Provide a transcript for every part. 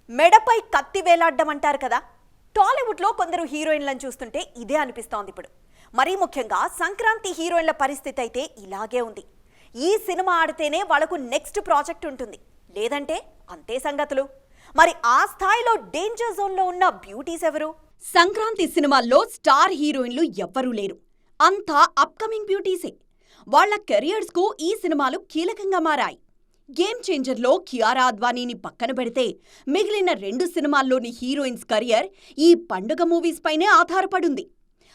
మెడపై కత్తి వేలాడ్డం అంటారు కదా. టాలీవుడ్లో కొందరు హీరోయిన్లను చూస్తుంటే ఇదే అనిపిస్తోంది ఇప్పుడు. మరీ ముఖ్యంగా సంక్రాంతి హీరోయిన్ల పరిస్థితి అయితే ఇలాగే ఉంది. ఈ సినిమా ఆడితేనే వాళ్లకు నెక్స్ట్ ప్రాజెక్ట్ ఉంటుంది, లేదంటే అంతే సంగతులు. మరి ఆ స్థాయిలో డేంజర్ జోన్లో ఉన్న బ్యూటీస్ ఎవరు? సంక్రాంతి సినిమాల్లో స్టార్ హీరోయిన్లు ఎవ్వరూ లేరు, అంతా అప్కమింగ్ బ్యూటీసే. వాళ్ల కెరియర్స్కు ఈ సినిమాలు కీలకంగా మారాయి. గేమ్ చేంజర్లో కియారా అద్వానీని పక్కన పెడితే మిగిలిన 2 సినిమాల్లోని హీరోయిన్స్ కెరియర్ ఈ పండుగ మూవీస్ పైనే ఆధారపడుంది.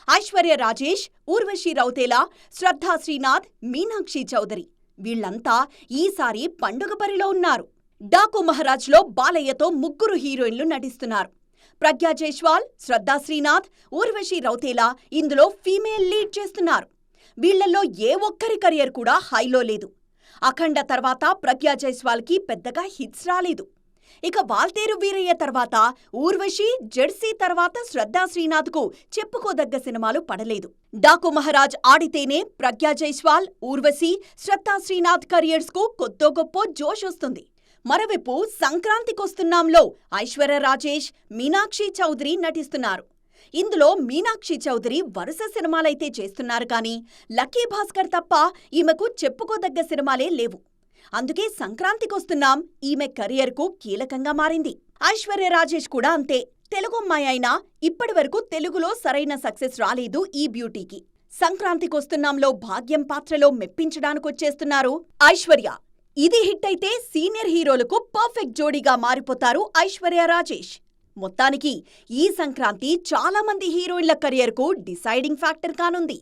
ఐశ్వర్య రాజేష్, ఊర్వశి రౌతేలా, శ్రద్ధా శ్రీనాథ్, మీనాక్షి చౌదరి వీళ్లంతా ఈసారి పండుగ బరిలో ఉన్నారు. డాకు మహారాజ్లో బాలయ్యతో 3 హీరోయిన్లు నటిస్తున్నారు. ప్రజ్ఞా జైస్వాల్, శ్రద్ధా శ్రీనాథ్, ఊర్వశి రౌతేలా ఇందులో ఫీమేల్ లీడ్ చేస్తున్నారు. వీళ్లలో ఏ ఒక్కరి కెరియర్ కూడా హైలో లేదు. అఖండ తర్వాత ప్రజ్ఞా జైస్వాల్కి పెద్దగా హిట్స్ రాలేదు. ఇక వాల్తేరు వీరయ్య తర్వాత ఊర్వశి, జెర్సీ తర్వాత శ్రద్ధా శ్రీనాథ్కు చెప్పుకోదగ్గ సినిమాలు పడలేదు. డాకు మహారాజ్ ఆడితేనే ప్రజ్ఞా జైస్వాల్, ఊర్వశి, శ్రద్ధా శ్రీనాథ్ కెరియర్స్కు కొద్దో గొప్పో జోష్ వస్తుంది. మరోవైపు సంక్రాంతికొస్తున్నాంలో ఐశ్వర్య రాజేష్, మీనాక్షి చౌదరి నటిస్తున్నారు. ఇందులో మీనాక్షి చౌదరి వరుస సినిమాలైతే చేస్తున్నారు కానీ లక్కీ భాస్కర్ తప్ప ఈమెకు చెప్పుకోదగ్గ సినిమాలే లేవు. అందుకే సంక్రాంతికొస్తున్నాం ఈమె కెరియర్కు కీలకంగా మారింది. ఐశ్వర్య రాజేష్ కూడా అంతే. తెలుగమ్మాయి అయినా ఇప్పటివరకు తెలుగులో సరైన సక్సెస్ రాలేదు ఈ బ్యూటీకి. సంక్రాంతికొస్తున్నాంలో భాగ్యం పాత్రలో మెప్పించడానికొచ్చేస్తున్నారు ఐశ్వర్య. ఇది హిట్ అయితే సీనియర్ హీరోలకు పర్ఫెక్ట్ జోడీగా మారిపోతారు ఐశ్వర్య రాజేష్. మొత్తానికి ఈ సంక్రాంతి చాలా మంది హీరోయిన్ల కెరియర్కు డిసైడింగ్ ఫ్యాక్టర్ కానుంది.